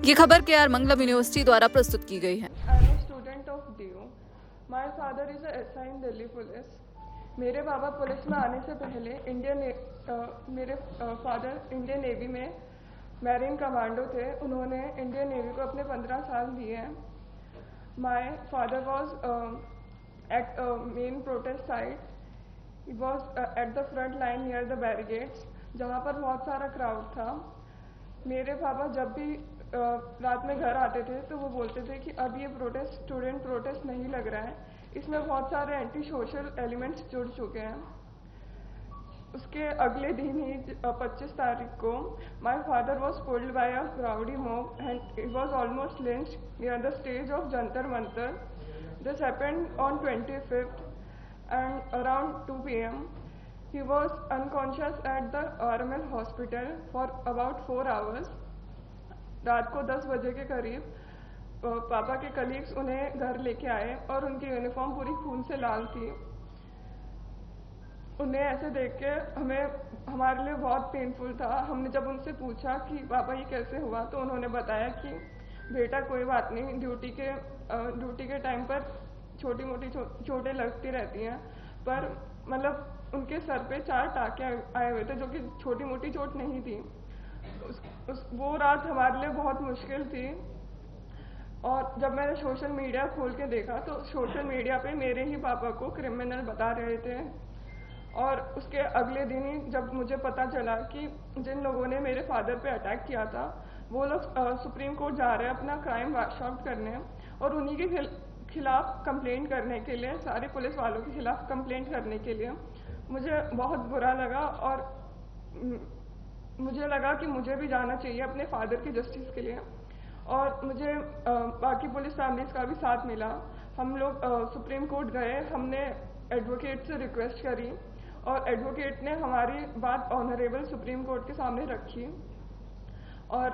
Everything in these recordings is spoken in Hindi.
ये खबर KR मंगलम यूनिवर्सिटी द्वारा प्रस्तुत की गई है। I am student of DU। My father is SI in Delhi police. मेरे बाबा पुलिस में आने से पहले मेरे फादर इंडियन नेवी में मैरीन कमांडो थे। उन्होंने इंडियन नेवी को अपने 15 साल दिए हैं। My father was at main protest site. He was at the front line near the barricades, जहाँ पर बहुत सारा क्राउड था। मेरे पापा जब भी रात में घर आते थे तो वो बोलते थे कि अब ये स्टूडेंट प्रोटेस्ट नहीं लग रहा है, इसमें बहुत सारे एंटी सोशल एलिमेंट्स जुड़ चुके हैं। उसके अगले दिन ही 25 तारीख को my father was pulled bye a crowdy mob and he was almost lynched near the stage of Jantar Mantar. This happened on 25th and around 2 p.m. he was unconscious at the RML hospital for about 4 hours. रात को 10 बजे के करीब पापा के कलीग्स उन्हें घर लेके आए और उनकी यूनिफॉर्म पूरी खून से लाल थी। उन्हें ऐसे देख के हमारे लिए बहुत पेनफुल था। हमने जब उनसे पूछा कि पापा ये कैसे हुआ, तो उन्होंने बताया कि बेटा कोई बात नहीं, ड्यूटी के टाइम पर छोटी मोटी चोटें लगती रहती हैं, पर मतलब उनके सर पे 4 टाँके आए हुए थे जो कि छोटी मोटी चोट नहीं थी। वो रात हमारे लिए बहुत मुश्किल थी। और जब मैंने सोशल मीडिया खोल के देखा तो सोशल मीडिया पे मेरे ही पापा को क्रिमिनल बता रहे थे। और उसके अगले दिन ही जब मुझे पता चला कि जिन लोगों ने मेरे फादर पे अटैक किया था वो लोग सुप्रीम कोर्ट जा रहे हैं अपना क्राइम वाश आउट करने, और उन्हीं के खिलाफ कंप्लेंट करने के लिए, सारे पुलिस वालों के खिलाफ कंप्लेंट करने के लिए मुझे बहुत बुरा लगा। और मुझे लगा कि मुझे भी जाना चाहिए अपने फादर की जस्टिस के लिए। और मुझे बाकी पुलिस फैमिलीज का भी साथ मिला। हम लोग सुप्रीम कोर्ट गए, हमने एडवोकेट से रिक्वेस्ट करी और एडवोकेट ने हमारी बात ऑनरेबल सुप्रीम कोर्ट के सामने रखी। और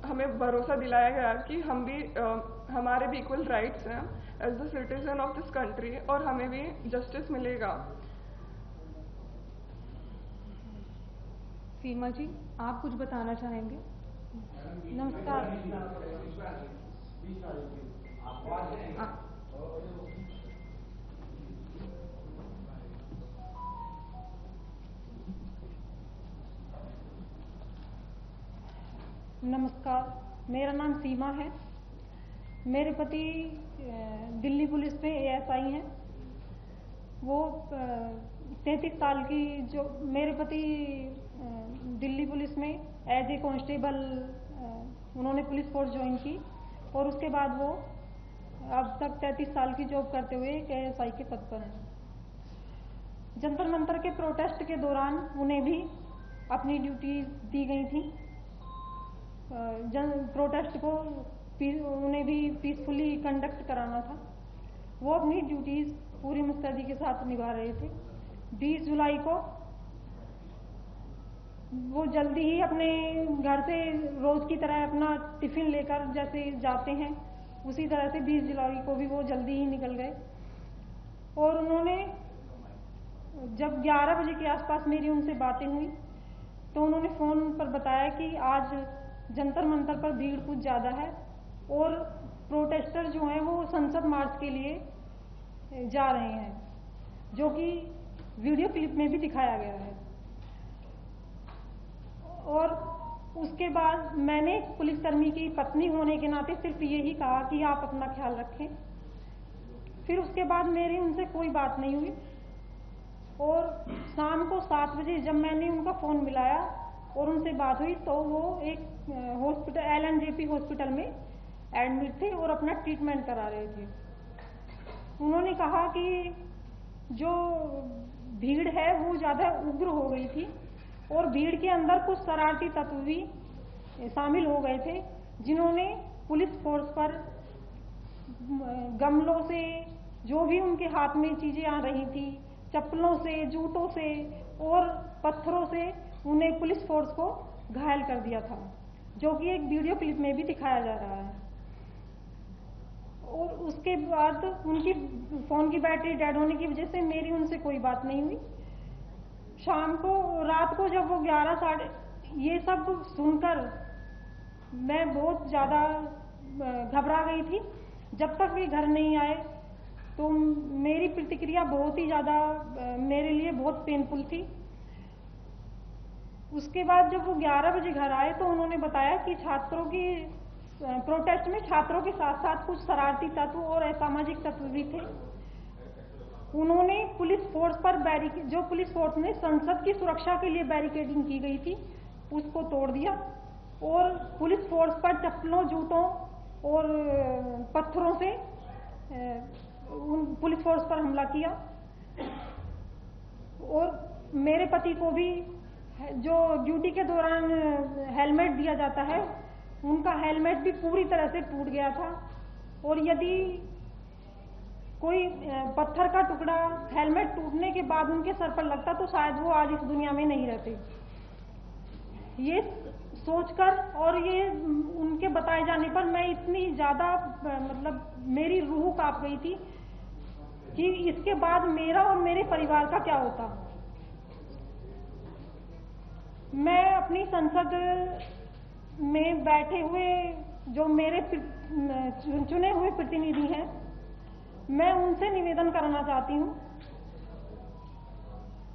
हमें भरोसा दिलाया गया कि हमारे भी इक्वल राइट्स हैं as the citizen of this country, और हमें भी जस्टिस मिलेगा। सीमा जी, आप कुछ बताना चाहेंगे? नमस्कार। नमस्कार, मेरा नाम सीमा है। मेरे पति दिल्ली पुलिस में ASI हैं। वो 33 साल की, जो मेरे पति दिल्ली पुलिस में एज ए कांस्टेबल उन्होंने पुलिस फोर्स ज्वाइन की, और उसके बाद वो अब तक 33 साल की जॉब करते हुए एक ASI के पद पर हैं। जंतर मंतर के प्रोटेस्ट के दौरान उन्हें भी अपनी ड्यूटी दी गई थी। प्रोटेस्ट को उन्हें भी पीसफुली कंडक्ट कराना था। वो अपनी ड्यूटीज पूरी मुस्तैदी के साथ निभा रहे थे। 20 जुलाई को वो जल्दी ही अपने घर से रोज की तरह अपना टिफिन लेकर जैसे जाते हैं, उसी तरह से 20 जुलाई को भी वो जल्दी ही निकल गए। और उन्होंने जब 11 बजे के आसपास मेरी उनसे बातें हुई तो उन्होंने फोन पर बताया कि आज जंतर मंतर पर भीड़ कुछ ज्यादा है और प्रोटेस्टर जो हैं वो संसद मार्च के लिए जा रहे हैं, जो कि वीडियो क्लिप में भी दिखाया गया है। और उसके बाद मैंने पुलिसकर्मी की पत्नी होने के नाते सिर्फ यही कहा कि आप अपना ख्याल रखें। फिर उसके बाद मेरी उनसे कोई बात नहीं हुई। और शाम को 7 बजे जब मैंने उनका फोन मिलाया और उनसे बात हुई तो वो एक हॉस्पिटल LNJP हॉस्पिटल में एडमिट थे और अपना ट्रीटमेंट करा रहे थे। उन्होंने कहा कि जो भीड़ है वो ज्यादा उग्र हो गई थी और भीड़ के अंदर कुछ शरारती तत्व भी शामिल हो गए थे, जिन्होंने पुलिस फोर्स पर गमलों से, जो भी उनके हाथ में चीजें आ रही थी, चप्पलों से, जूतों से और पत्थरों से उन्हें पुलिस फोर्स को घायल कर दिया था, जो कि एक वीडियो क्लिप में भी दिखाया जा रहा है। और उसके बाद उनकी फोन की बैटरी डेड होने की वजह से मेरी उनसे कोई बात नहीं हुई। शाम को, रात को जब वो 11 साढ़े, ये सब सुनकर मैं बहुत ज़्यादा घबरा गई थी। जब तक वे घर नहीं आए तो मेरी प्रतिक्रिया बहुत ही ज़्यादा मेरे लिए बहुत पेनफुल थी। उसके बाद जब वो 11 बजे घर आए तो उन्होंने बताया कि छात्रों की प्रोटेस्ट में छात्रों के साथ साथ कुछ शरारती तत्व और असामाजिक तत्व भी थे। उन्होंने पुलिस फोर्स पर जो पुलिस फोर्स ने संसद की सुरक्षा के लिए बैरिकेडिंग की गई थी उसको तोड़ दिया और पुलिस फोर्स पर चप्पलों, जूतों और पत्थरों से पुलिस फोर्स पर हमला किया। और मेरे पति को भी जो ड्यूटी के दौरान हेलमेट दिया जाता है, उनका हेलमेट भी पूरी तरह से टूट गया था। और यदि कोई पत्थर का टुकड़ा हेलमेट टूटने के बाद उनके सर पर लगता तो शायद वो आज इस दुनिया में नहीं रहते। ये सोचकर और ये उनके बताए जाने पर मैं इतनी ज़्यादा मतलब मेरी रूह कांप गई थी कि इसके बाद मेरा और मेरे परिवार का क्या होता। मैं अपनी संसद में बैठे हुए जो मेरे चुने हुए प्रतिनिधि हैं, मैं उनसे निवेदन करना चाहती हूँ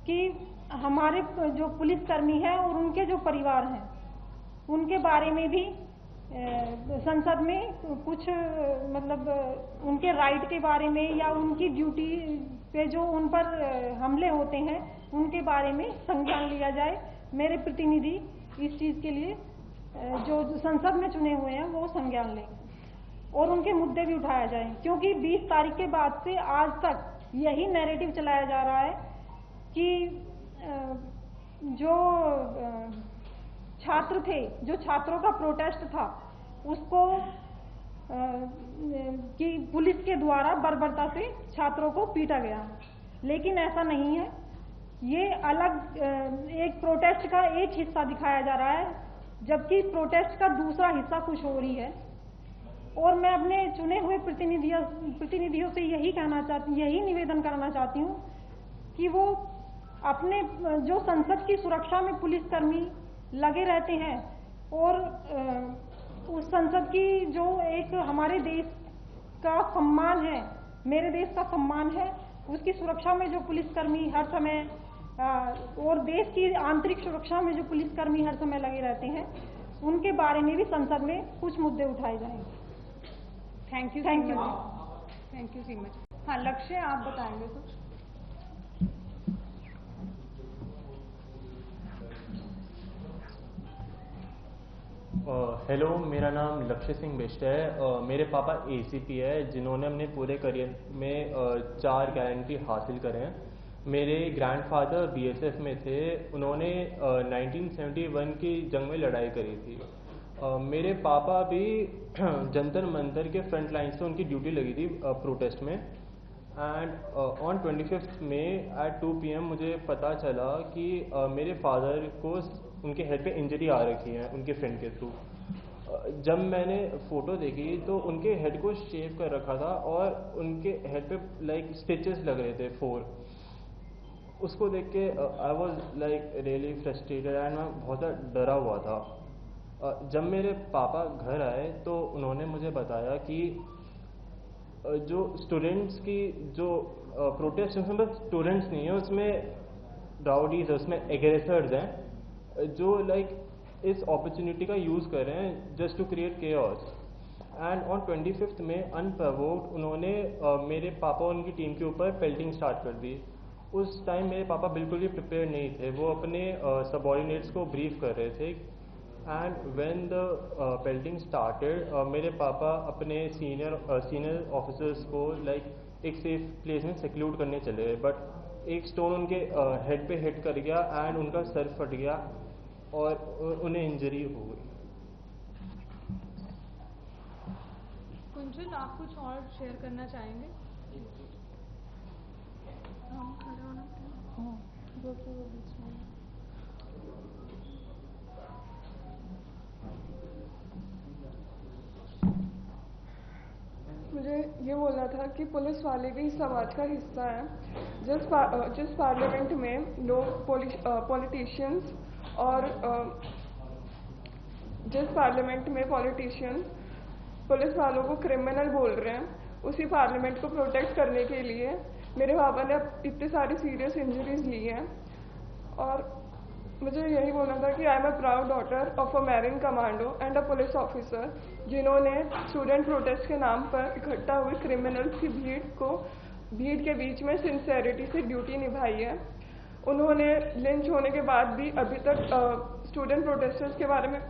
कि हमारे जो पुलिसकर्मी हैं और उनके जो परिवार हैं उनके बारे में भी संसद में कुछ मतलब उनके राइट के बारे में या उनकी ड्यूटी पे जो उन पर हमले होते हैं उनके बारे में संज्ञान लिया जाए। मेरे प्रतिनिधि इस चीज़ के लिए जो संसद में चुने हुए हैं वो संज्ञान लें और उनके मुद्दे भी उठाया जाए, क्योंकि 20 तारीख के बाद से आज तक यही नैरेटिव चलाया जा रहा है कि जो छात्र थे, जो छात्रों का प्रोटेस्ट था उसको कि पुलिस के द्वारा बर्बरता से छात्रों को पीटा गया, लेकिन ऐसा नहीं है। ये अलग एक प्रोटेस्ट का एक हिस्सा दिखाया जा रहा है, जबकि प्रोटेस्ट का दूसरा हिस्सा कुछ और ही है। और मैं अपने चुने हुए प्रतिनिधियों से यही निवेदन करना चाहती हूँ कि वो अपने जो संसद की सुरक्षा में पुलिसकर्मी लगे रहते हैं और उस संसद की जो एक हमारे देश का सम्मान है, मेरे देश का सम्मान है, उसकी सुरक्षा में जो पुलिसकर्मी हर समय और देश की आंतरिक सुरक्षा में जो पुलिसकर्मी हर समय लगे रहते हैं, उनके बारे में भी संसद में कुछ मुद्दे उठाए जाएंगे। Thank you so much. हाँ, लक्ष्य आप बताएंगे कुछ? हेलो, मेरा नाम लक्ष्य सिंह बिष्ट है। मेरे पापा एसीपी है, जिन्होंने अपने पूरे करियर में 4 गारंटी हासिल करे हैं। मेरे ग्रैंडफादर बीएसएफ में थे, उन्होंने 1971 की जंग में लड़ाई करी थी। मेरे पापा भी जंतर मंतर के फ्रंट लाइन से उनकी ड्यूटी लगी थी प्रोटेस्ट में। And on 25 May at 2 PM मुझे पता चला कि मेरे फादर को उनके हेड पे इंजरी आ रखी है उनके फ्रेंड के थ्रू। जब मैंने फ़ोटो देखी तो उनके हेड को शेव कर रखा था और उनके हेड पे लाइक स्टिचेस लग रहे थे 4। उसको देख के I was like really frustrated and मैं बहुत डरा हुआ था। जब मेरे पापा घर आए तो उन्होंने मुझे बताया कि जो स्टूडेंट्स की जो प्रोटेस्ट, उसमें बस स्टूडेंट्स नहीं है, उसमें राउडीज है, उसमें एग्रेसर्स हैं जो लाइक इस अपॉर्चुनिटी का यूज़ कर रहे हैं just to create chaos. And on 25 May unprovoked उन्होंने मेरे पापा और उनकी टीम के ऊपर पेल्टिंग स्टार्ट कर दी। उस टाइम मेरे पापा बिल्कुल भी प्रिपेयर नहीं थे, वो अपने सबऑर्डिनेट्स को ब्रीफ कर रहे थे। And when the pelting started, मेरे पापा अपने सीनियर ऑफिसर्स को लाइक एक सेफ प्लेस में सिक्यूर करने चले गए, बट एक स्टोन उनके हेड पे हिट कर गया एंड उनका सर फट गया और उन्हें इंजरी हो गई। कुंजल, आप कुछ और शेयर करना चाहेंगे? मुझे ये बोलना था कि पुलिस वाले भी समाज का हिस्सा है। जिस पार्लियामेंट में लोग पॉलिटिशियंस और जिस पार्लियामेंट में पॉलिटिशियंस पुलिस वालों को क्रिमिनल बोल रहे हैं, उसी पार्लियामेंट को प्रोटेक्ट करने के लिए मेरे पापा ने इतनी सारी सीरियस इंजरीज ली हैं। और मुझे यही बोलना था कि I am a proud daughter of a marine commando and a police officer, जिन्होंने स्टूडेंट प्रोटेस्ट के नाम पर इकट्ठा हुए क्रिमिनल्स की भीड़ के बीच में सिंसेरिटी से ड्यूटी निभाई है। उन्होंने लिंच होने के बाद भी अभी तक स्टूडेंट्स के बारे में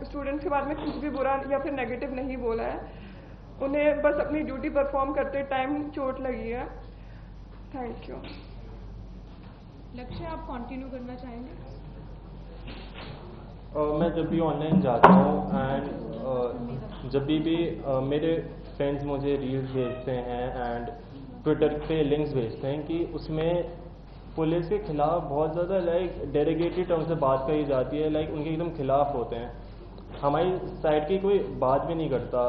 कुछ भी बुरा या फिर नेगेटिव नहीं बोला है। उन्हें बस अपनी ड्यूटी परफॉर्म करते टाइम चोट लगी है। Thank you. लक्ष्य, आप कंटिन्यू करना चाहेंगे? मैं जब भी ऑनलाइन जाता हूँ एंड जब भी मेरे फ्रेंड्स मुझे रील्स भेजते हैं एंड ट्विटर पे लिंक्स भेजते हैं कि उसमें पुलिस के खिलाफ बहुत ज़्यादा डेरोगेटरी टर्म से बात कही जाती है, उनके एकदम खिलाफ होते हैं, हमारी साइड की कोई बात भी नहीं करता।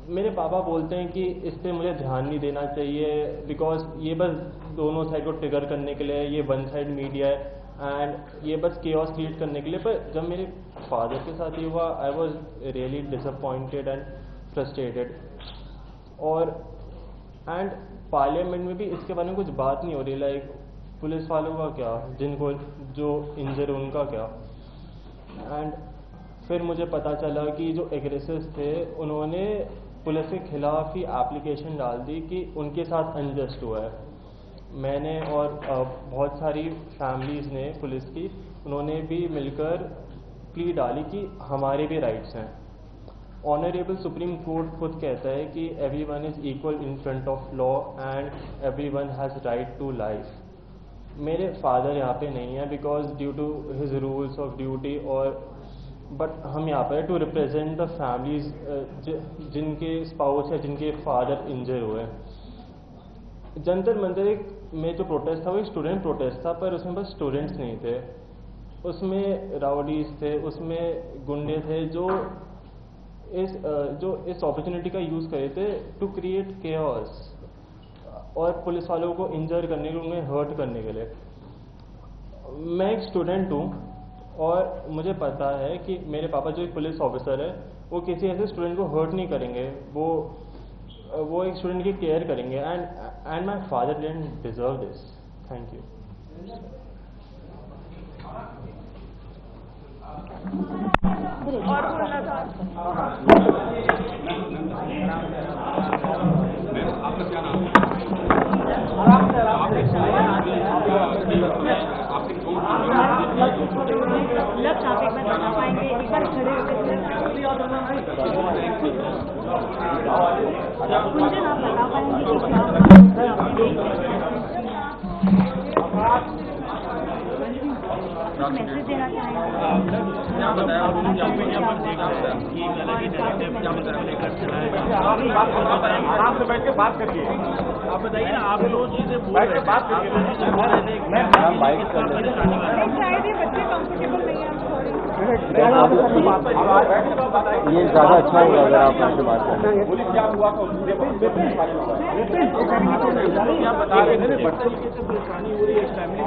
मेरे पापा बोलते हैं कि इस पे मुझे ध्यान नहीं देना चाहिए बिकॉज ये बस दोनों साइड को ट्रिगर करने के लिए, ये वन साइड मीडिया है एंड ये बस केओस क्रिएट करने के लिए। पर जब मेरे फादर के साथ ये हुआ, I was really disappointed and frustrated. और पार्लियामेंट में भी इसके बारे में कुछ बात नहीं हो रही, पुलिस वालों का क्या, जिनको जो इंजर उनका क्या। एंड फिर मुझे पता चला कि जो एग्रेसर्स थे उन्होंने पुलिस के खिलाफ ही एप्लीकेशन डाल दी कि उनके साथ अनजस्ट हुआ है। मैंने और बहुत सारी फैमिलीज़ ने पुलिस की, उन्होंने भी मिलकर प्ली डाली कि हमारे भी राइट्स हैं। ऑनरेबल सुप्रीम कोर्ट खुद कहता है कि everyone is equal in front of law and everyone has right to life. मेरे फादर यहाँ पे नहीं है because due to his rules of duty, और बट हम यहाँ पर टू रिप्रेजेंट द फैमिलीज जिनके स्पाउस या जिनके फादर इंजर हुए। जंतर मंतर में जो प्रोटेस्ट था वो एक स्टूडेंट प्रोटेस्ट था, पर उसमें बस स्टूडेंट्स नहीं थे, उसमें राउडीज थे, उसमें गुंडे थे जो इस अपॉर्चुनिटी का यूज़ करे थे टू क्रिएट केओस और पुलिस वालों को इंजर करने के लिए, उन्हें हर्ट करने के लिए। मैं एक स्टूडेंट हूँ और मुझे पता है कि मेरे पापा जो एक पुलिस ऑफिसर है वो किसी ऐसे स्टूडेंट को हर्ट नहीं करेंगे, वो एक स्टूडेंट की केयर करेंगे and my father didn't deserve this. Thank you. और बोलना था आपका क्या नाम है? लक्ष्य, आप एक बार बता पाएंगे, एक बार खड़े मुझे आप बता पाएंगे कि मैसेज देना आराम से बैठ के बात करिए। आप बताइए ना, आप दो चीजें बोल रहे हैं, बात करिए। शायद ये बच्चे कंफर्टेबल नहीं है। ये ज़्यादा अच्छा होगा अगर आप हमसे बात करें। पुलिस क्या हुआ था क्या बता रहे थे? बच्चों की परेशानी हो रही है फैमिली।